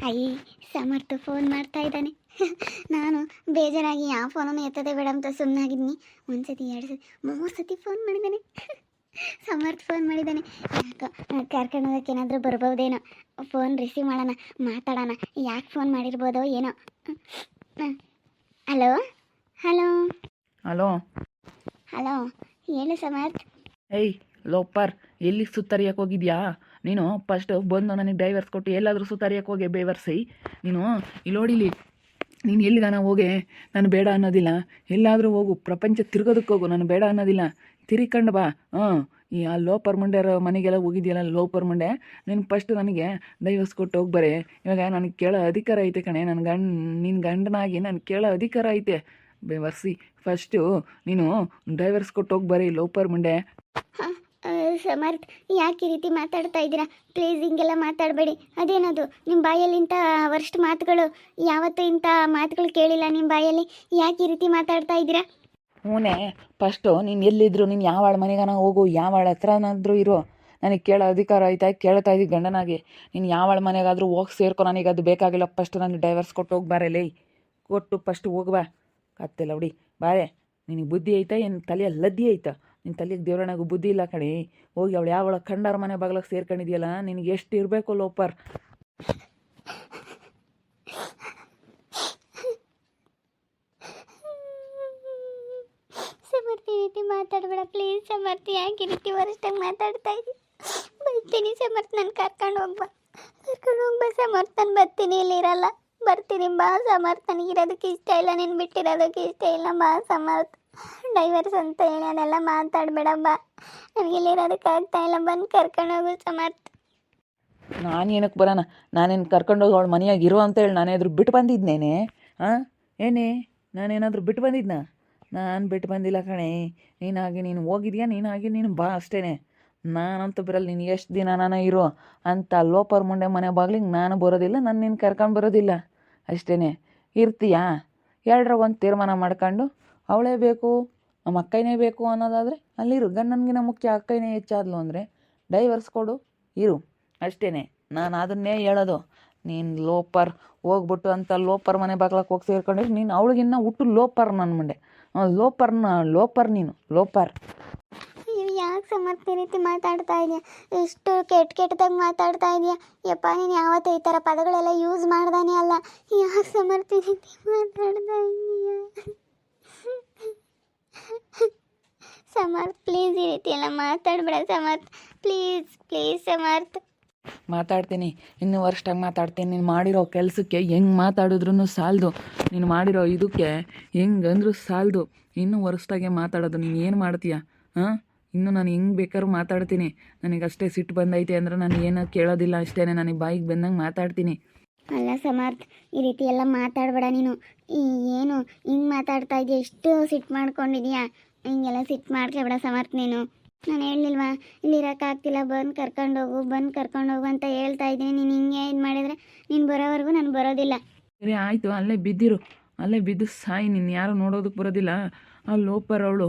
ಅಯ್ಯ ಸಮರ್ಥ ಫೋನ್ ಮಾಡ್ತಾ ಇದ್ದಾನೆ. ನಾನು ಬೇಜಾರಾಗಿ ಯಾವ ಫೋನನ್ನು ಎತ್ತದೆ ಬೇಡ ಅಂತ ಸುಮ್ಮನಾಗಿದ್ನಿ. ಒಂದು ಸತಿ 2 ಸತಿ 3 ಸತಿ ಫೋನ್ ಮಾಡಿದ್ದಾನೆ. ಸಮರ್ಥ ಫೋನ್ ಮಾಡಿದ್ದಾನೆ. ಯಾಕೋ ಕರ್ಕೊಂಡೋಗಕ್ಕೆ ಏನಾದರೂ ಬರ್ಬೋದೇನೋ. ಫೋನ್ ರಿಸೀವ್ ಮಾಡೋಣ, ಮಾತಾಡೋಣ. ಯಾಕೆ ಫೋನ್ ಮಾಡಿರ್ಬೋದೋ ಏನೋ. ಹಲೋ ಹಲೋ ಹಲೋ ಹಲೋ, ಹೇಳು ಸಮರ್ಥ. ಏಯ್ ಲೋಪರ್, ಎಲ್ಲಿ ಸುತ್ತರಿಯಕ್ಕೆ ಹೋಗಿದ್ಯಾ ನೀನು? ಫಸ್ಟ್ ಬಂದು ನನಗೆ ಡೈವರ್ಸ್ ಕೊಟ್ಟು ಎಲ್ಲಾದರೂ ಸುತ್ತರಿಯಕ್ಕೆ ಹೋಗಿ ಬೇವರ್ಸಿ ನೀನು. ಇಲ್ಲೋಡಿಲಿ, ನೀನು ಎಲ್ಲಿಗಾನ ಹೋಗೆ, ನಾನು ಬೇಡ ಅನ್ನೋದಿಲ್ಲ. ಎಲ್ಲಾದರೂ ಹೋಗು, ಪ್ರಪಂಚ ತಿರ್ಗೋದಕ್ಕೆ ಹೋಗು, ನಾನು ಬೇಡ ಅನ್ನೋದಿಲ್ಲ. ತಿರ್ಕೊಂಡು ಬಾ. ಆ ಲೋಪರ್ ಮುಂಡೆಯರ ಮನೆಗೆಲ್ಲ ಹೋಗಿದ್ಯಲ್ಲ ಲೋಪರ್ ಮುಂಡೆ, ನೀನು ಫಸ್ಟ್ ನನಗೆ ಡೈವರ್ಸ್ ಕೊಟ್ಟು ಹೋಗ್ಬಾರೆ. ಇವಾಗ ನನಗೆ ಕೇಳೋ ಅಧಿಕಾರ ಐತೆ ಕಣೆ. ನಿನ್ನ ಗಂಡನಾಗಿ ನಾನು ಕೇಳೋ ಅಧಿಕಾರ ಐತೆ. ಬೇವರ್ಸಿ ಫಸ್ಟು ನೀನು ಡೈವರ್ಸ್ ಕೊಟ್ಟು ಹೋಗ್ಬಾರೆ ಲೋಪರ್ ಮುಂಡೆ. ಸಮರ್ಥ, ಯಾಕೆ ಈ ರೀತಿ ಮಾತಾಡ್ತಾ ಇದ್ದೀರಾ? ಪ್ಲೀಸ್ ಹಿಂಗೆಲ್ಲ ಮಾತಾಡಬೇಡಿ. ಅದೇನದು ನಿಮ್ಮ ಬಾಯಲ್ಲಿ ಇಂಥ ವರ್ಸ್ಟ್ ಮಾತುಗಳು? ಯಾವತ್ತೂ ಇಂಥ ಮಾತುಗಳು ಕೇಳಿಲ್ಲ ನಿಮ್ಮ ಬಾಯಲ್ಲಿ. ಯಾಕೆ ಈ ರೀತಿ ಮಾತಾಡ್ತಾ ಇದ್ದೀರಾ? ಹೂನೇ, ಫಸ್ಟು ನೀನು ಎಲ್ಲಿದ್ರು, ನೀನು ಯಾವಾಳ ಮನೆಗಾನ ಹೋಗು, ಯಾವಾಳ ಹತ್ರನಾದ್ರೂ ಇರು, ನನಗೆ ಕೇಳೋ ಅಧಿಕಾರ ಐತೆ. ಕೇಳ್ತಾ ಇದ್ದೀವಿ ಗಂಡನಾಗಿ. ನೀನು ಯಾವಾಳ ಮನೆಗಾದರೂ ಹೋಗಿ ಸೇರ್ಕೊ, ನನಗೆ ಅದು ಬೇಕಾಗಿಲ್ಲ. ಫಸ್ಟ್ ನನಗೆ ಡೈವರ್ಸ್ ಕೊಟ್ಟು ಹೋಗ್ಬಾರಲೇ. ಕೊಟ್ಟು ಫಸ್ಟ್ ಹೋಗ್ಬಾ. ಕತ್ತಿಲ್ಲ ಹುಡಿ ಬಾರೆ. ನಿನಗೆ ಬುದ್ಧಿ ಐತಾ ಏನು ತಲೆಯ ಲದ್ದಿ ಐತಾ? ನಿನ್ನ ತಲೆಗೆ ದೇವ್ರನಾಗೂ ಬುದ್ಧಿ ಇಲ್ಲ ಕಣೆ. ಹೋಗಿ ಅವಳು ಯಾವಳ ಕಂಡಾರ ಮನೆ ಬಾಗ್ಲಾಗ ಸೇರ್ಕೊಂಡಿದ್ಯಲ್ಲ, ನಿನಗೆ ಎಷ್ಟು ಇರಬೇಕು ಲೋಪರ್. ಸಮರ್ಥ, ಈ ರೀತಿ ಮಾತಾಡಬೇಡ ಪ್ಲೀಸ್. ಸಮರ್ಥ, ಯಾಕೆ ಈ ರೀತಿ ವರಿಷ್ಠಾಗಿ ಮಾತಾಡ್ತಾ ಇದ್ದೀನಿ? ಬರ್ತೀನಿ ಸಮರ್ಥ, ನಾನು ಕರ್ಕೊಂಡು ಹೋಗ್ಬಾ. ಸಮರ್ಥ, ನಾನು ಬರ್ತೀನಿ. ಇಲ್ಲಿ ಇರಲ್ಲ, ಬರ್ತೀನಿ ಬಾ ಸಮರ್ಥ. ನನಗಿರೋದಕ್ಕೆ ಇಷ್ಟ ಇಲ್ಲ, ನೀನು ಬಿಟ್ಟಿರೋದಕ್ಕೆ ಇಷ್ಟ ಇಲ್ಲ. ಬಾ ಸಮರ್ಥ. ಡೈವರ್ಸ್ ಅಂತ ಹೇಳಿ ಅದೆಲ್ಲ ಮಾತಾಡಬೇಡ ಬಾ. ನನಗಿಲ್ಲಿರೋದಕ್ಕೆ ಆಗ್ತಾ ಇಲ್ಲ, ಬಂದು ಕರ್ಕೊಂಡು ಹೋಗು ಸಮರ್ಥ. ನಾನು ಏನಕ್ಕೆ ಬರೋಣ? ನಾನೇನು ಕರ್ಕೊಂಡೋಗಿ ಅವಳು ಮನೆಯಾಗಿ ಇರೋ ಅಂತ ಹೇಳಿ ನಾನೇನಾದರೂ ಬಿಟ್ಟು ಬಂದಿದ್ನೇನೆ? ಏನೇ, ನಾನೇನಾದರೂ ಬಿಟ್ಟು ಬಂದಿದ್ನಾ? ನಾನು ಬಿಟ್ಟು ಬಂದಿಲ್ಲ ಕಣೆ. ನೀನು ಹೋಗಿದ್ಯಾ, ನೀನು ಬಾ ಅಷ್ಟೇ. ನಾನಂತೂ ಬರಲ್ಲ. ನೀನು ಎಷ್ಟು ದಿನ ನಾನು ಇರೋ ಅಂತ ಲೋಪರ್ ಮುಂಡೆ ಮನೆ ಬಾಗ್ಲಿಗೆ ನಾನು ಬರೋದಿಲ್ಲ. ನಾನು ನಿನ್ನ ಕರ್ಕೊಂಡು ಬರೋದಿಲ್ಲ ಅಷ್ಟೇ. ಇರ್ತೀಯಾ? ಎರಡರಾಗ ಒಂದು ತೀರ್ಮಾನ ಮಾಡ್ಕೊಂಡು ಅವಳೇ ಬೇಕು, ನಮ್ಮ ಅಕ್ಕನೇ ಬೇಕು ಅನ್ನೋದಾದರೆ ಅಲ್ಲಿರು. ಗಂಡನಿಗಿನ ಮುಖ್ಯ ಅಕ್ಕನೇ ಹೆಚ್ಚಾದ್ಲು ಅಂದರೆ ಡೈವರ್ಸ್ ಕೊಡು, ಇರು ಅಷ್ಟೇ. ನಾನು ಅದನ್ನೇ ಹೇಳೋದು. ನೀನು ಲೋಪರ್ ಹೋಗ್ಬಿಟ್ಟು ಅಂತ ಲೋಪರ್ ಮನೆ ಬಾಗ್ಲಕ್ಕೆ ಹೋಗಿ ಸೇರ್ಕೊಂಡ್ರೆ ನೀನು ಅವಳಿಗಿನ್ನ ಹುಟ್ಟು ಲೋಪರ್ ನನ್ನ ಮುಂದೆ. ಲೋಪರ್ ನೀನು ಲೋಪರ್. ಯಾಕೆ ಸಮರ್ಥ ಈ ರೀತಿ ಮಾತಾಡ್ತಾ ಇದೆಯಾ? ಎಷ್ಟು ಕೆಟ್ಟದಾಗಿ ಮಾತಾಡ್ತಾ ಇದೆಯಾ? ಯಪ್ಪ, ನೀನು ಯಾವತ್ತೂ ಈ ಥರ ಪದಗಳೆಲ್ಲ ಯೂಸ್ ಮಾಡ್ದಾನೆ ಅಲ್ಲ. ಯಾಕೆ ಸಮರ್ಥ ಈ ರೀತಿ ಮಾತಾಡ್ತಾ ಇದೆಯಾ? ಸಮರ್ಥ, ಪ್ಲೀಸ್ ಈ ರೀತಿ ಎಲ್ಲ ಮಾತಾಡಬೇಡ ಸಮರ್ಥ. ಪ್ಲೀಸ್ ಸಮರ್ಥ. ಮಾತಾಡ್ತೀನಿ, ಇನ್ನೂ ವರ್ಷಾಗಿ ಮಾತಾಡ್ತೀನಿ. ನೀನು ಮಾಡಿರೋ ಕೆಲಸಕ್ಕೆ ಹೆಂಗೆ ಮಾತಾಡಿದ್ರೂ ಸಾಲದು. ನೀನು ಮಾಡಿರೋ ಇದಕ್ಕೆ ಹೆಂಗಂದ್ರೂ ಸಾಲದು. ಇನ್ನೂ ವರ್ಷಾಗೆ ಮಾತಾಡೋದು. ನೀನು ಏನು ಮಾಡ್ತೀಯ? ಇನ್ನೂ ನಾನು ಹೆಂಗೆ ಬೇಕಾದ್ರೂ ಮಾತಾಡ್ತೀನಿ. ನನಗೆ ಅಷ್ಟೇ ಸಿಟ್ಟು ಬಂದೈತೆ ಅಂದರೆ ನಾನು ಏನೋ ಕೇಳೋದಿಲ್ಲ ಅಷ್ಟೇ. ನನಗೆ ಬಾಯಿಗೆ ಬಂದಂಗೆ ಮಾತಾಡ್ತೀನಿ. ಅಲ್ಲ ಸಮರ್ಥ, ಈ ರೀತಿ ಎಲ್ಲ ಮಾತಾಡಬೇಡ ನೀನು. ಏನು ಹಿಂಗೆ ಮಾತಾಡ್ತಾ ಇದೆಯಾ? ಎಷ್ಟು ಸಿಟ್ಟು ಮಾಡ್ಕೊಂಡಿದೀಯಾ? ಹಿಂಗೆಲ್ಲ ಸಿಟ್ಟು ಮಾಡ್ಕೊಬೇಡ ಸಮರ್ಥ. ನೀನು ನಾನು ಹೇಳಿಲ್ವಾ ಇಲ್ಲಿರೋಕ್ಕಾಗ್ತಿಲ್ಲ, ಬಂದು ಕರ್ಕೊಂಡೋಗು ಅಂತ ಹೇಳ್ತಾ ಇದ್ದೀನಿ. ನೀನು ಹಿಂಗೆ ಇದು ಮಾಡಿದರೆ ನೀನು ಬರೋವರೆಗೂ ನಾನು ಬರೋದಿಲ್ಲ. ಸರಿ ಆಯಿತು, ಅಲ್ಲೇ ಬಿದ್ದಿರು, ಅಲ್ಲೇ ಬಿದ್ದು ಸಾಯಿ. ನೀನು ಯಾರು ನೋಡೋದಕ್ಕೆ ಬರೋದಿಲ್ಲ. ಆ ಲೋಪರ್ ಅವಳು,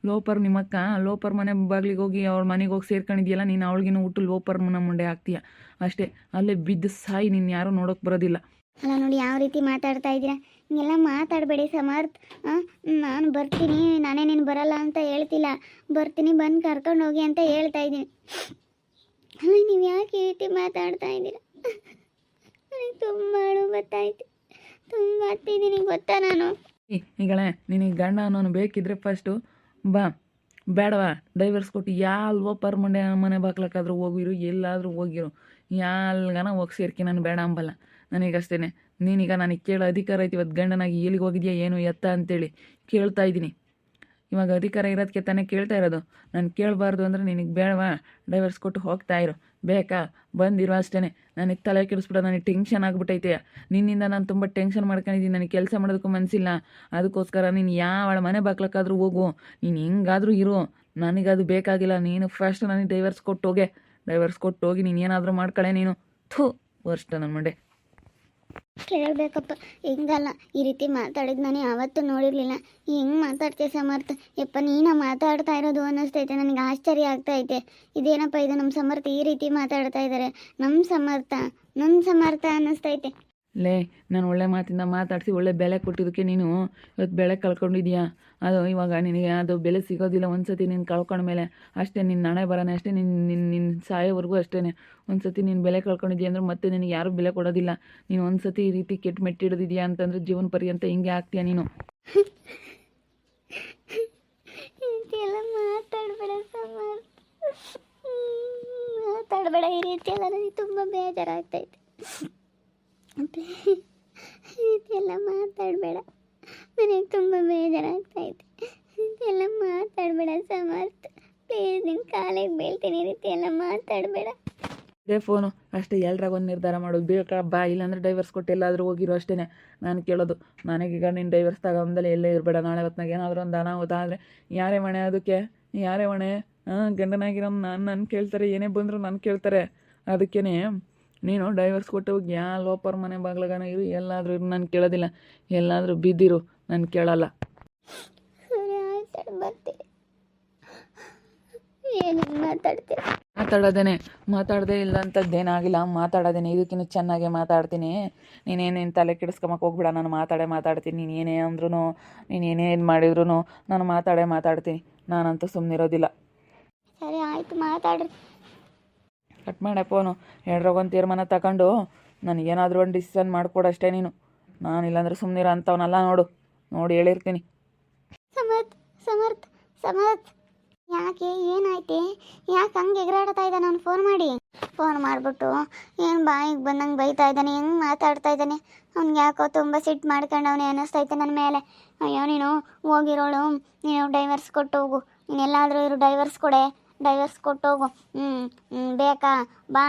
ಲೋಪರ್ ನಿಮ್ಮಕ್ಕ ಲೋಪರ್ ಮನೆ ಬಾಗ್ಲಿಗೆ ಹೋಗಿ ಅವಳ ಮನೆಗೆ ಹೋಗಿ ಸೇರ್ಕೊಂಡಿದ್ಯಲ್ಲ, ನೀನು ಅವಳಿಗಿನ ಹುಟ್ಟು ಲೋಪರ್ ಮನೆ ಮುಂಡೆ ಹಾಕ್ತೀಯ ಅಷ್ಟೇ. ಅಲ್ಲೇ ಬಿದ್ದು ಸಾಯಿ, ನೀನು ಯಾರೂ ನೋಡೋಕೆ ಬರೋದಿಲ್ಲ. ಅಲ್ಲ ನೋಡಿ ಯಾವ ರೀತಿ ಮಾತಾಡ್ತಾ ಇದ್ದೀರಾ. ಹಿಂಗೆಲ್ಲ ಮಾತಾಡಬೇಡಿ ಸಮರ್ಥ. ನಾನು ಬರ್ತೀನಿ, ನಾನೇ ನೀನು ಬರಲ್ಲ ಅಂತ ಹೇಳ್ತಿಲ್ಲ. ಬರ್ತೀನಿ, ಬಂದು ಕರ್ಕೊಂಡು ಹೋಗಿ ಅಂತ ಹೇಳ್ತಾ ಇದ್ದೀನಿ. ಅಲ್ಲ, ನೀವು ಯಾಕೆ ಈ ರೀತಿ ಮಾತಾಡ್ತಾ ಇದ್ದೀರಾ? ನನಗೆ ತುಂಬ ಅಳು ಬರ್ತಾಯಿತ್ತು. ತುಂಬ ಹತ್ತಿದ್ದೀನಿ ಗೊತ್ತಾ ನಾನು. ಈಗಳೇ ನಿನಗೆ ಗಂಡ ಅನ್ನೋನು ಬೇಕಿದ್ರೆ ಫಸ್ಟು ಬಾ. ಬೇಡವಾ? ಡೈವರ್ಸ್ ಕೊಟ್ಟು ಯಾವ ಲೋಪರ್ ಮುಂಡೆ ಮನೆ ಬಾಗ್ಲಕ್ಕಾದ್ರೂ ಹೋಗಿರು, ಎಲ್ಲಾದರೂ ಹೋಗಿರು, ಯಾಲ್ಗಾನ ಹೋಗಿ ಸೇರ್ಕಿ. ನಾನು ಬೇಡ ಅಂಬಲ್ಲ. ನನಗಷ್ಟೇ. ನೀನೀಗ ನನಗೆ ಕೇಳೋ ಅಧಿಕಾರ ಐತಿ. ಇವತ್ತು ಗಂಡನಾಗಿ ಎಲ್ಲಿಗೆ ಹೋಗಿದ್ಯಾ ಏನು ಎತ್ತ ಅಂತೇಳಿ ಕೇಳ್ತಾ ಇದ್ದೀನಿ. ಇವಾಗ ಅಧಿಕಾರ ಇರೋದಕ್ಕೆ ತಾನೇ ಕೇಳ್ತಾ ಇರೋದು. ನಾನು ಕೇಳಬಾರ್ದು ಅಂದರೆ ನಿನಗೆ ಬೇಡವಾ? ಡೈವರ್ಸ್ ಕೊಟ್ಟು ಹೋಗ್ತಾ ಇರು. ಬೇಕಾ? ಬಂದಿರೋ ಅಷ್ಟೇ. ನನಗೆ ತಲೆ ಕೆಡಿಸ್ಬಿಡೋ, ನನಗೆ ಟೆನ್ಷನ್ ಆಗಿಬಿಟ್ಟೈತೆ. ನಿನ್ನಿಂದ ನಾನು ತುಂಬ ಟೆನ್ಷನ್ ಮಾಡ್ಕೊಂಡಿದ್ದೀನಿ. ನನಗೆ ಕೆಲಸ ಮಾಡೋದಕ್ಕೂ ಮನಸ್ಸಿಲ್ಲ. ಅದಕ್ಕೋಸ್ಕರ ನೀನು ಯಾವಳ ಮನೆ ಬಾಗ್ಲಕ್ಕಾದ್ರೂ ಹೋಗು, ನೀನು ಹೆಂಗಾದರೂ ಇರು, ನನಗದು ಬೇಕಾಗಿಲ್ಲ. ನೀನು ಫಸ್ಟ್ ನನಗೆ ಡೈವರ್ಸ್ ಕೊಟ್ಟು ಹೋಗಿ ನೀನು ಏನಾದರೂ ಮಾಡ್ಕೊಳ್ಳೆ. ನೀನು ವರ್ಷ ನನ್ನ ಮಂಡೆ ಕೇಳಬೇಕಪ್ಪ. ಹಿಂಗಲ್ಲ, ಈ ರೀತಿ ಮಾತಾಡಿದ್ದು ನಾನು ಯಾವತ್ತೂ ನೋಡಿರಲಿಲ್ಲ. ಹೆಂಗೆ ಮಾತಾಡ್ತೀಯ ಸಮರ್ಥ? ಯಪ್ಪ, ನೀನು ಮಾತಾಡ್ತಾ ಇರೋದು ಅನ್ನಿಸ್ತೈತೆ. ನನಗೆ ಆಶ್ಚರ್ಯ ಆಗ್ತಾ ಐತೆ. ಇದೇನಪ್ಪ ಇದು, ನಮ್ಮ ಸಮರ್ಥ ಈ ರೀತಿ ಮಾತಾಡ್ತಾ ಇದ್ದಾರೆ. ನಮ್ಮ ಸಮರ್ಥ ನನ್ನ ಸಮರ್ಥ ಅನ್ನಿಸ್ತೈತೆ. ಲೇ ನಾನು ಒಳ್ಳೆ ಮಾತಿಂದ ಮಾತಾಡಿಸಿ ಒಳ್ಳೆ ಬೆಲೆ ಕೊಟ್ಟಿದ್ದಕ್ಕೆ ನೀನು ಇವತ್ತು ಬೆಲೆ ಕಳ್ಕೊಂಡಿದ್ಯಾ. ಅದು ಇವಾಗ ನಿನಗೆ ಅದು ಬೆಲೆ ಸಿಗೋದಿಲ್ಲ. ಒಂದು ಸತಿ ನೀನು ಕಳ್ಕೊಂಡ್ಮೇಲೆ ಅಷ್ಟೇ, ನಿನ್ನ ಹಣೆ ಬರೋಣ ಅಷ್ಟೇ, ನಿನ್ನ ಸಾಯೋವರೆಗೂ ಅಷ್ಟೇ. ಒಂದು ಸತಿ ನೀನು ಬೆಲೆ ಕಳ್ಕೊಂಡಿದ್ಯಾ ಅಂದ್ರೆ ಮತ್ತೆ ನಿನಗೆ ಯಾರೂ ಬೆಲೆ ಕೊಡೋದಿಲ್ಲ. ನೀನು ಒಂದು ಸತಿ ಈ ರೀತಿ ಕೆಟ್ಟ ಮೆಟ್ಟಿಡಿದ್ಯಾ ಅಂತಂದರೆ ಜೀವನ ಪರ್ಯಂತ ಹಿಂಗೆ ಆಗ್ತೀಯ ನೀನು. ಎಲ್ಲ ಮಾತಾಡಬೇಡ ಸಮರ್ಥ, ಮಾತಾಡಬೇಡ ಈ ರೀತಿ ಎಲ್ಲ. ನನಗೆ ತುಂಬ ಬೇಜಾರಾಗ್ತೈತೆ. ಇದೆಲ್ಲ ಮಾತಾಡಬೇಡ, ನನಗೆ ತುಂಬ ಬೇಜಾರಾಗ್ತೈತೆ. ಇದೆಲ್ಲ ಮಾತಾಡಬೇಡ ಸಮರ್ಥ, ಪ್ಲೀಸ್ ನಿನ್ನ ಕಾಲಿಗೆ ಬೀಳ್ತೀನಿ. ಈ ರೀತಿ ಎಲ್ಲ ಮಾತಾಡಬೇಡ. ಇದೇ ಫೋನು ಅಷ್ಟೇ, ಎಲ್ರಾಗ ಒಂದು ನಿರ್ಧಾರ ಮಾಡೋದು. ಬೇಕಾ ಬಾ, ಇಲ್ಲಾಂದರೆ ಡೈವರ್ಸ್ ಕೊಟ್ಟು ಎಲ್ಲಾದರೂ ಹೋಗಿರೋ ಅಷ್ಟೇ ನಾನು ಕೇಳೋದು. ನನಗೀಗ ನೀನು ಡೈವರ್ಸ್ ತಗೊಂಬಂದಲೇ ಎಲ್ಲೇ ಇರಬೇಡ. ನಾಳೆ ಹೊತ್ತಿನಾಗ ಏನಾದರೂ ಒಂದು ಅನಾಹುತ ಆದರೆ ಯಾರೇ ಹೊಣೆ? ಅದಕ್ಕೆ ಯಾರೇ ಹೊಣೆ? ಗಂಡನಾಗಿರೋ ನಾನು ಕೇಳ್ತಾರೆ, ಏನೇ ಬಂದರೂ ನಾನು ಕೇಳ್ತಾರೆ. ಅದಕ್ಕೇ ನೀನು ಡೈವರ್ಸ್ ಕೊಟ್ಟು ಹೋಗಿ ಯಾ ಲೋಪರ್ ಮನೆ ಬಾಗ್ಲಾಗನ ಇರು, ಎಲ್ಲಾದರೂ ಇರು, ನಾನು ಕೇಳೋದಿಲ್ಲ. ಎಲ್ಲಾದರೂ ಬಿದ್ದಿರು, ನಾನು ಕೇಳಲ್ಲ. ಸರಿ ಆಯ್ತು, ಬರ್ತೀನಿ. ಏನು ಮಾತಾಡ್ತೀರ? ಮಾತಾಡೋದೇ ಇಲ್ಲ ಅಂತದ್ದೇನಾಗಿಲ್ಲ, ಮಾತಾಡೋದೇನೆ. ಇದಕ್ಕಿಂತ ಚೆನ್ನಾಗೇ ಮಾತಾಡ್ತೀನಿ. ನೀನೇನೇನು ತಲೆ ಕೆಡಿಸ್ಕೊಂಬಕ್ಕೆ ಹೋಗ್ಬಿಡ. ನಾನು ಮಾತಾಡ್ತೀನಿ. ನೀನು ಏನೇ ಅಂದ್ರೂ, ನೀನು ಏನೇ ಇದು ಮಾಡಿದ್ರು ನಾನು ಮಾತಾಡ್ತೀನಿ. ನಾನಂತೂ ಸುಮ್ಮನಿರೋದಿಲ್ಲ. ಸರಿ ಆಯಿತು, ಮಾತಾಡ್ರಿ. ಕಟ್ ಮಾಡೆ ಫೋನು. ಎರಡ್ರಾಗೊಂದು ತೀರ್ಮಾನ ತಗೊಂಡು ನನಗೇನಾದರೂ ಒಂದು ಡಿಸಿಷನ್ ಮಾಡಿಕೊಡಷ್ಟೇ ನೀನು. ನಾನು ಇಲ್ಲಾಂದ್ರೆ ಸುಮ್ಮನಿರೋ ಅಂಥವನ್ನೆಲ್ಲ ನೋಡಿ ಹೇಳಿರ್ತೀನಿ. ಸಮರ್ಥ ಯಾಕೆ, ಏನಾಯ್ತು? ಯಾಕೆ ಹಂಗೆ ಎಗರಾಡ್ತಾ ಇದ್ದಾನೆ? ನಾನು ಫೋನ್ ಮಾಡಿಬಿಟ್ಟು ಏನು ಬಾಯಿಗೆ ಬಂದಂಗೆ ಬೈತಾ ಇದ್ದಾನೆ, ಹೆಂಗೆ ಮಾತಾಡ್ತಾ ಇದ್ದಾನೆ. ಅವ್ನಿಗೆ ಯಾಕೋ ತುಂಬ ಸಿಟ್ಟು ಮಾಡ್ಕೊಂಡವನೇ ಅನ್ನಿಸ್ತೈತೆ ನನ್ನ ಮೇಲೆ. ಅಯ್ಯೋ, ನೀನು ಹೋಗಿರೋಳು, ನೀನು ಡೈವರ್ಸ್ ಕೊಟ್ಟು ಹೋಗು. ನೀನು ಎಲ್ಲಾದರೂ ಇರು, ಡೈವರ್ಸ್ ಕೊಟ್ಟು ಹೋಗು. ಬೇಕಾ ಬಾ,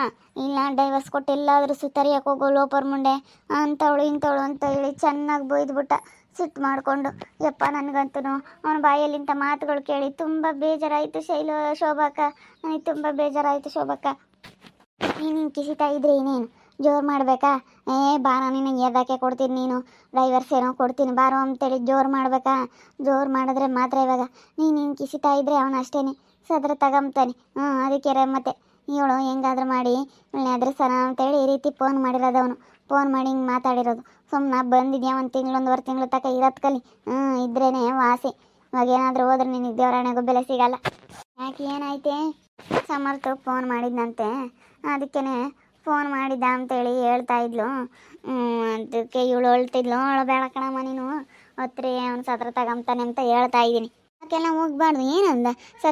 ಇಲ್ಲ ಡೈವರ್ಸ್ ಕೊಟ್ಟು ಎಲ್ಲಾದರೂ ಸುತ್ತರಿಯಕ್ಕೆ ಹೋಗು ಲೋಪರ್ ಮುಂಡೆ ಅಂಥವಳು ಇಂಥವಳು ಅಂತ ಹೇಳಿ ಚೆನ್ನಾಗಿ ಬೈದ್ಬಿಟ್ಟ, ಸಿಟ್ಟು ಮಾಡಿಕೊಂಡು. ಯಪ್ಪ, ನನಗಂತೂ ಅವನ ಬಾಯಲ್ಲಿಂಥ ಮಾತುಗಳು ಕೇಳಿ ತುಂಬ ಬೇಜಾರಾಯಿತು. ಶೋಭಕ್ಕ, ನನಗೆ ತುಂಬ ಬೇಜಾರಾಯಿತು ಶೋಭಕ್ಕ. ನೀನು ಕಿಸಿತಾ ಇದ್ರೆ ಇನ್ನೇನು ಜೋರು ಮಾಡಬೇಕಾ? ಬಾರ, ನಿನಗೆ ಎದಕ್ಕೆ ಕೊಡ್ತೀನಿ, ನೀನು ಡೈವರ್ಸ್ ಏನೋ ಕೊಡ್ತೀನಿ ಬಾರೋ ಅಂತೇಳಿ ಜೋರು ಮಾಡಬೇಕಾ? ಜೋರು ಮಾಡಿದ್ರೆ ಮಾತ್ರ ಇವಾಗ ನೀನು ಕಿಸಿತಾ ಇದ್ರೆ ಅವನು ಅಷ್ಟೇ ಸದ್ರ ತಗೊಂತಾನೆ. ಅದಕ್ಕೆ ಮತ್ತೆ ಇವಳು ಹೆಂಗಾದ್ರೂ ಮಾಡಿ ಇವಳನ್ನ ಎದುರಿಸೋಣ ಅಂತೇಳಿ ಈ ರೀತಿ ಫೋನ್ ಮಾಡಿರೋದು. ಅವನು ಫೋನ್ ಮಾಡಿ ಹಿಂಗೆ ಮಾತಾಡಿರೋದು. ಸುಮ್ಮನೆ ಬಂದಿದ್ಯಾ, ಒಂದು ತಿಂಗಳು 1.5 ತಿಂಗಳು ತನಕ ಇರೋದು ಕಲಿ. ಇದ್ರೇ ವಾಸಿ. ಇವಾಗ ಏನಾದರೂ ಹೋದ್ರೆ ನಿನಗೆ ದೇವರಾಣೆಗೂ ಬೆಲೆ ಸಿಗಲ್ಲ. ಯಾಕೆ, ಏನಾಯ್ತೆ? ಸಮರ್ಥ ಫೋನ್ ಮಾಡಿದ್ನಂತೆ, ಅದಕ್ಕೇ ಫೋನ್ ಮಾಡಿದ್ದ ಅಂತೇಳಿ ಹೇಳ್ತಾ ಇದ್ಲು. ಅದಕ್ಕೆ ಇವಳು ಹೇಳ್ತಿದ್ಲು, ಬೇಡ ಕಣಮ್ಮ ನೀನು ಹತ್ರ ಅವ್ನು ಸತ್ರ ತಗೊಂತಾನೆ ಅಂತ ಹೇಳ್ತಾ ಇದ್ದೀನಿ. ಅದಕ್ಕೆಲ್ಲ ಹೋಗ್ಬಾರ್ದು. ಏನಂದ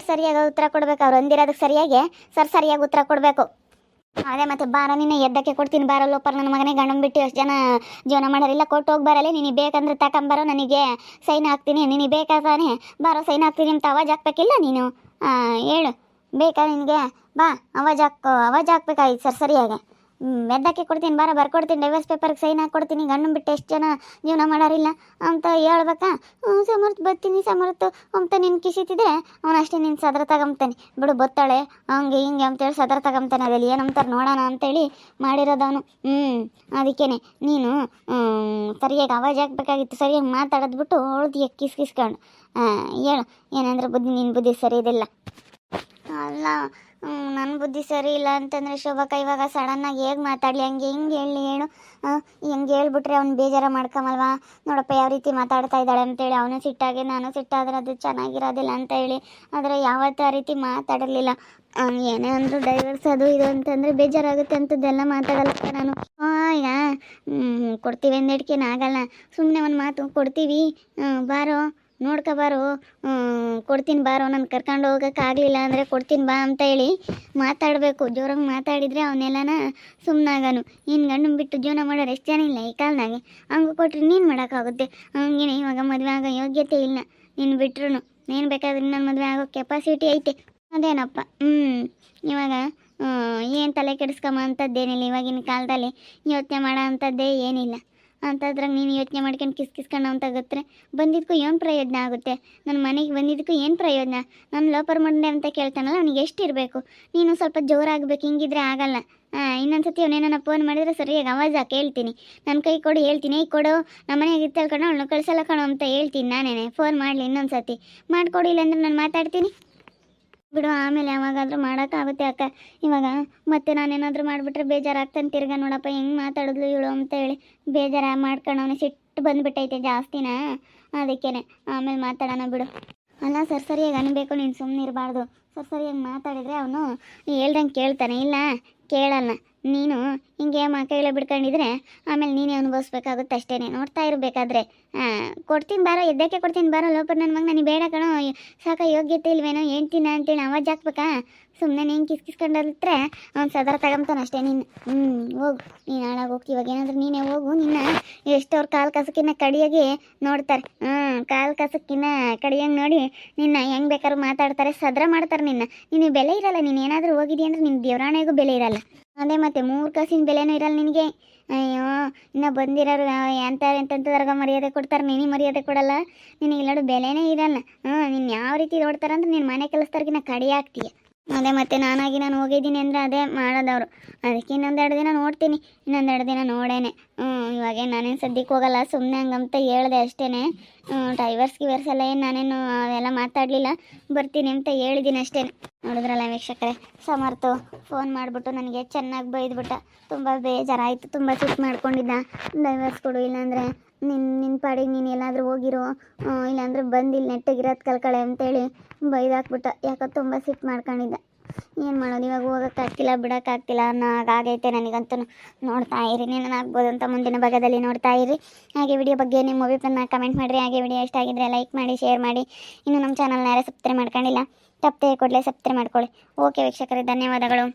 ಸರಿಯಾಗಿ ಉತ್ತರ ಕೊಡ್ಬೇಕು. ಅವ್ರು ಅಂದಿರೋದಕ್ಕೆ ಸರಿಯಾಗಿ ಉತ್ತರ ಕೊಡಬೇಕು. ಅದೇ ಮತ್ತೆ ಬಾರ, ನಿನ್ನ ಎದ್ದಕ್ಕೆ ಕೊಡ್ತೀನಿ ಬಾರೋ ಲೋಪರ್ ನನ್ನ ಮಗನೇ, ಗಂಡನ ಬಿಟ್ಟು ಎಷ್ಟು ಜನ ಜೀವನ ಮಾಡೋರಿಲ್ಲ. ಕೊಟ್ಟು ಹೋಗ್ಬಾರಲ್ಲ, ನಿನಗೆ ಬೇಕಂದ್ರೆ ತಗೊಂಬಾರೋ, ನನಗೆ ಸೈನ್ ಹಾಕ್ತೀನಿ. ನಿನಗೆ ಬೇಕಾ ತಾನೆ ಬಾರೋ, ಸೈನ್ ಹಾಕ್ತೀನಿ ಅಂತ ಅವಾಜ್ ಹಾಕ್ಬೇಕಿಲ್ಲ ನೀನು. ಹೇಳು, ಬೇಕಾ ನಿನಗೆ? ಬಾ, ಅವಾಜ್ ಹಾಕ್ಬೇಕಾಯ್ತು ಸರಿಯಾಗಿ. ಎದ್ದಕ್ಕೆ ಕೊಡ್ತೀನಿ ಬಾರ, ಬರ್ಕೊಡ್ತೀನಿ, ಡೈವರ್ಸ್ ಪೇಪರ್ಗೆ ಸೈನ್ ಹಾಕ್ಕೊಡ್ತೀನಿ. ಗಂಡನ ಬಿಟ್ಟು ಎಷ್ಟು ಜನ ಜೀವನ ಮಾಡೋರಿಲ್ಲ ಅಂತ ಹೇಳ್ಬೇಕಾ? ಸಮರ್ಥ ಬರ್ತೀನಿ ಅಂತ ನಿನ್ನ ಕಿಸಿತಿದ್ರೆ ಅವನು ಅಷ್ಟೇ ನಿನ್ನ ಸದ್ರ ತಗೊಂತಾನೆ. ಬಿಡು, ಬತ್ತಾಳೆ ಹಂಗೆ ಹಿಂಗೆ ಅಂತೇಳಿ ಸದ್ರ ತಗೊಂತಾನೆ. ಅದಲ್ಲಿ ಏನಂತಾರೆ ನೋಡೋಣ ಅಂತೇಳಿ ಮಾಡಿರೋದವನು. ಅದಕ್ಕೇ ನೀನು ಸರಿಯಾಗಿ ಅವಾಜ್ ಹಾಕ್ಬೇಕಾಗಿತ್ತು. ಸರಿಯಾಗಿ ಮಾತಾಡೋದು ಬಿಟ್ಟು ಹೊಳ್ದಿಯ ಕಿಸ್ಕೊಂಡು ಹೇಳು, ಏನಂದ್ರೆ ನಿನ್ನ ಬುದ್ಧಿ ಸರಿ ಇದಿಲ್ಲ. ಅಲ್ಲ, ನನ್ನ ಬುದ್ಧಿ ಸರಿ ಇಲ್ಲ ಅಂತಂದರೆ ಶೋಭಕ್ಕ ಇವಾಗ ಸಡನ್ನಾಗಿ ಹೇಗೆ ಮಾತಾಡಲಿ? ಹಂಗೆ ಹಿಂಗೆ ಹೇಳಿ ಹೇಳು. ಹೆಂಗೆ ಹೇಳ್ಬಿಟ್ರೆ ಅವ್ನು ಬೇಜಾರ ಮಾಡ್ಕೊಂಬಲ್ವಾ? ನೋಡಪ್ಪ ಯಾವ ರೀತಿ ಮಾತಾಡ್ತಾ ಇದ್ದಾಳೆ ಅಂತೇಳಿ. ಅವನು ಸಿಟ್ಟಾಗಿ ನಾನು ಸಿಟ್ಟಾದ್ರೆ ಅದು ಚೆನ್ನಾಗಿರೋದಿಲ್ಲ ಅಂತ ಹೇಳಿ, ಆದರೆ ಯಾವತ್ತೂ ಆ ರೀತಿ ಮಾತಾಡಿರಲಿಲ್ಲ. ಏನೇ ಅಂದರೂ ಡೈವರ್ಸ್ ಅದು ಇದು ಅಂತಂದರೆ ಬೇಜಾರಾಗುತ್ತೆ ಅಂಥದ್ದೆಲ್ಲ ಮಾತಾಡಲ್ಲ ನಾನು. ಈಗ ಕೊಡ್ತೀವಿ ಅಂದೇಡ್ಕೇನು ಆಗಲ್ಲ. ಸುಮ್ಮನೆ ಒಂದು ಮಾತು ಕೊಡ್ತೀವಿ, ಬಾರೋ ನೋಡ್ಕೊಬಾರೋ, ಕೊಡ್ತೀನಿ ಬಾರೋ, ನಾನು ಕರ್ಕೊಂಡು ಹೋಗೋಕ್ಕಾಗಲಿಲ್ಲ ಅಂದರೆ ಕೊಡ್ತೀನಿ ಬಾ ಅಂತ ಹೇಳಿ ಮಾತಾಡಬೇಕು. ಜೋರಾಗಿ ಮಾತಾಡಿದರೆ ಅವನ್ನೆಲ್ಲನ ಸುಮ್ಮನಾಗನು. ಇನ್ನು ಗಂಡನ ಬಿಟ್ಟು ಜೀವನ ಮಾಡೋರು ಎಷ್ಟು ಜನ ಇಲ್ಲ ಈ ಕಾಲದಾಗೆ. ಹಂಗೆ ಕೊಟ್ಟರೆ ನೀನು ಮಾಡೋಕ್ಕಾಗುತ್ತೆ? ಹಂಗೇನೆ ಇವಾಗ ಮದುವೆ ಆಗೋ ಯೋಗ್ಯತೆ ಇಲ್ಲ. ನೀನು ಬಿಟ್ರು ನೀನು ಬೇಕಾದ್ರೆ ನನ್ನ ಮದುವೆ ಆಗೋ ಕೆಪಾಸಿಟಿ ಐತೆ. ಅದೇನಪ್ಪ, ಇವಾಗ ಏನು ತಲೆ ಕೆಡಿಸ್ಕೊಂಬ ಅಂಥದ್ದೇನಿಲ್ಲ. ಇವಾಗಿನ ಕಾಲದಲ್ಲಿ ಯೋಚನೆ ಮಾಡೋ ಅಂಥದ್ದೇ ಏನಿಲ್ಲ. ಅಂಥದ್ರಾಗ ನೀನು ಯೋಚನೆ ಮಾಡ್ಕೊಂಡು ಕಿಸ್ಕೊಂಡು ಅಂತ ಗೊತ್ತರೆ ಬಂದಿದ್ದಕ್ಕೂ ಏನು ಪ್ರಯೋಜನ ಆಗುತ್ತೆ? ನನ್ನ ಮನೆಗೆ ಬಂದಿದ್ದಕ್ಕೂ ಏನು ಪ್ರಯೋಜನ? ನಾನು ಲೋಪರ್ ಮಂಡೆ ಅಂತ ಕೇಳ್ತಾನಲ್ಲ, ಅವನಿಗೆ ಎಷ್ಟಿರಬೇಕು? ನೀನು ಸ್ವಲ್ಪ ಜೋರಾಗಬೇಕು, ಹಿಂಗಿದ್ರೆ ಆಗಲ್ಲ. ಇನ್ನೊಂದು ಸತಿ ಅವನೇನ ಫೋನ್ ಮಾಡಿದರೆ ಸರಿಯಾಗಿ ಅವಾಜ್ ಹಾಕಿ ಹೇಳ್ತೀನಿ. ನನ್ನ ಕೈ ಕೊಡು ಹೇಳ್ತೀನಿ, ಕೊಡು ನಮ್ಮ ಮನೆಗೆ ಇತ್ತಲ್ಕೊಂಡು ಅವಳನ್ನ ಕಳ್ಸಲ್ಲ ಕಣೋ ಅಂತ ಹೇಳ್ತೀನಿ. ನಾನೇನೆ ಫೋನ್ ಮಾಡಲಿ ಇನ್ನೊಂದು ಸತಿ. ಮಾಡಿಕೊಡಿಲ್ಲ ಅಂದ್ರೆ ನಾನು ಮಾತಾಡ್ತೀನಿ. ಬಿಡು, ಆಮೇಲೆ ಯಾವಾಗಾದ್ರೂ ಮಾಡೋಕ್ಕಾಗುತ್ತೆ ಅಕ್ಕ. ಇವಾಗ ಮತ್ತೆ ನಾನೇನಾದರೂ ಮಾಡಿಬಿಟ್ರೆ ಬೇಜಾರಾಗ್ತಾನೆ ತಿರ್ಗಾ. ನೋಡಪ್ಪ ಹೆಂಗೆ ಮಾತಾಡಿದ್ಲು ಇವಳು ಅಂತ ಹೇಳಿ ಬೇಜಾರು ಮಾಡ್ಕೊಂಡು ಅವನಿಗೆ ಸಿಟ್ಟು ಬಂದುಬಿಟ್ಟೈತೆ ಜಾಸ್ತಿನ. ಅದಕ್ಕೇನೆ ಆಮೇಲೆ ಮಾತಾಡೋಣ ಬಿಡು. ಅಲ್ಲ ಸರಿಯಾಗಿ ಅನ್ಬೇಕು, ನೀನು ಸುಮ್ಮನೆ ಇರಬಾರ್ದು. ಸರಿಯಾಗಿ ಮಾತಾಡಿದರೆ ಅವನು ಹೇಳ್ದಂಗೆ ಕೇಳ್ತಾನೆ, ಇಲ್ಲ ಕೇಳಲ್ಲ. ನೀನು ಹಿಂಗೆ ಕೈಲ ಬಿಡ್ಕೊಂಡಿದ್ರೆ ಆಮೇಲೆ ನೀನೇ ಅನುಭವಿಸ್ಬೇಕಾಗುತ್ತೆ ಅಷ್ಟೇ. ನೋಡ್ತಾ ಇರಬೇಕಾದ್ರೆ ಕೊಡ್ತೀನಿ ಬಾರೋ, ಎದ್ದಕ್ಕೆ ಕೊಡ್ತೀನಿ ಬಾರೋ ಲೋಪರ್ ನನ್ನ ಮಗ, ನನಗೆ ಬೇಡ ಕಣೋ, ಸಾಕ ಯೋಗ್ಯತೆ ಇಲ್ವೇನೋ ಹೇಳ್ತೀನ ಅಂತೇಳಿ ಅವಾಜ್ ಹಾಕ್ಬೇಕಾ? ಸುಮ್ಮನೆ ನೀನು ಕಿಸ್ಕಿಸ್ಕೊಂಡ್ರೆ ಅವ್ನು ಸದರ ತಗೊಂತಾನೆ ಅಷ್ಟೇ. ನೀನು ಹೋಗು, ನೀನು ಹಾಳಾಗಿ ಹೋಗ್ತಿ. ಇವಾಗ ಏನಾದರೂ ನೀನೇ ಹೋಗು. ನಿನ್ನ ಎಷ್ಟವ್ರು ಕಾಲು ಕಸಕ್ಕಿನ್ನ ಕಡಿಯಾಗಿ ನೋಡ್ತಾರೆ. ಕಾಲು ಕಸಕ್ಕಿನ್ನ ಕಡಿಯಂಗೆ ನೋಡಿ ನಿನ್ನ ಹೆಂಗೆ ಬೇಕಾದ್ರೂ ಮಾತಾಡ್ತಾರೆ, ಸದರ ಮಾಡ್ತಾರೆ. ನಿನಗೆ ಬೆಲೆ ಇರಲ್ಲ. ನೀನು ಏನಾದರೂ ಹೋಗಿದ್ದೀಯ ಅಂದರೆ ನಿನ್ನ ದೇವರಾಣೆಗೂ ಬೆಲೆ ಇರಲ್ಲ. ಅದೇ ಮತ್ತೆ 3 ಕಾಸಿನ ಬೆಲೆನೂ ಇರಲ್ಲ ನಿನಗೆ. ಅಯ್ಯೋ, ಇನ್ನು ಬಂದಿರೋರು ಎಂತೆಂಥದ್ರಾಗ ಮರ್ಯಾದೆ ಕೊಡ್ತಾರೆ, ನಿನಗೆ ಮರ್ಯಾದೆ ಕೊಡಲ್ಲ. ನಿನಗೆ ಇಲ್ಲೋಡು ಬೆಲೆನೇ ಇರಲ್ಲ. ನೀನು ಯಾವ ರೀತಿ ನೋಡ್ತಾರಂದ್ರೆ ನಿನ್ನ ಮನೆ ಕೆಲಸದವ್ರಿಗಿನ್ನ ಕಡಿ ಆಗ್ತೀಯ. ಅದೇ ಮತ್ತೆ ನಾನು ಹೋಗಿದ್ದೀನಿ ಅಂದರೆ ಅದೇ ಮಾಡೋದವರು. ಅದಕ್ಕೆ ಇನ್ನೊಂದೆರಡು ದಿನ ನೋಡ್ತೀನಿ, ಇನ್ನೊಂದೆರಡು ದಿನ ನೋಡೇನೆ. ಇವಾಗೇ ನಾನೇನು ಸದ್ಯಕ್ಕೆ ಹೋಗಲ್ಲ, ಸುಮ್ಮನೆ ಹಂಗಂತ ಹೇಳಿದೆ ಅಷ್ಟೇ. ಡೈವರ್ಸ್ ಎಲ್ಲ ಏನು ನಾನೇನು ಅವೆಲ್ಲ ಮಾತಾಡಲಿಲ್ಲ, ಬರ್ತೀನಿ ಅಂತ ಹೇಳಿದ್ದೀನಿ ಅಷ್ಟೇ. ನೋಡಿದ್ರಲ್ಲ ವೀಕ್ಷಕರೇ, ಸಮರ್ಥು ಫೋನ್ ಮಾಡಿಬಿಟ್ಟು ನನಗೆ ಚೆನ್ನಾಗಿ ಬೈದ್ಬಿಟ್ಟ. ತುಂಬ ಬೇಜಾರಾಯಿತು, ತುಂಬ ಸಿಟ್ಟು ಮಾಡ್ಕೊಂಡಿದ್ದ. ಡೈವರ್ಸ್ ಕೊಡು, ಇಲ್ಲಾಂದರೆ ನಿನ್ನ ಪಾಡಿಗೆ ನೀನು ಎಲ್ಲಾದರೂ ಹೋಗಿರೋ, ಇಲ್ಲಾಂದರೆ ಬಂದಿಲ್ಲ ನೆಟ್ಟಗಿರೋದು ಕಲ್ಕಳೆ ಅಂತೇಳಿ ಬೈದಾಕ್ಬಿಟ್ಟ. ಯಾಕೋ ತುಂಬ ಸಿಟ್ಟು ಮಾಡ್ಕೊಂಡಿದ್ದ. ಏನು ಮಾಡೋದು, ಇವಾಗ ಹೋಗೋಕ್ಕಾಗ್ತಿಲ್ಲ, ಬಿಡೋಕ್ಕಾಗ್ತಿಲ್ಲ ಅನ್ನೋ ಆಗೈತೆ ನನಗಂತೂ. ನೋಡ್ತಾ ಇರಿ, ಆಗ್ಬೋದು ಅಂತ ಮುಂದಿನ ಭಾಗದಲ್ಲಿ ನೋಡ್ತಾ ಇರಿ. ಹಾಗೆ ವಿಡಿಯೋ ಬಗ್ಗೆ ನಿಮ್ಮ ಅಭಿಪ್ರಾಯನ ಕಮೆಂಟ್ ಮಾಡಿರಿ. ಹಾಗೆ ವಿಡಿಯೋ ಇಷ್ಟ ಆಗಿದ್ದರೆ ಲೈಕ್ ಮಾಡಿ, ಶೇರ್ ಮಾಡಿ. ಇನ್ನು ನಮ್ಮ ಚಾನಲ್ನ ಯಾರೇ ಸಬ್ಸ್ಕ್ರೈಬ್ ಮಾಡ್ಕೊಂಡಿಲ್ಲ, ತಪ್ಪದೆ ಕೂಡಲೇ ಸಬ್ಸ್ಕ್ರೈಬ್ ಮಾಡ್ಕೊಳ್ಳಿ. ಓಕೆ ವೀಕ್ಷಕರೇ, ಧನ್ಯವಾದಗಳು.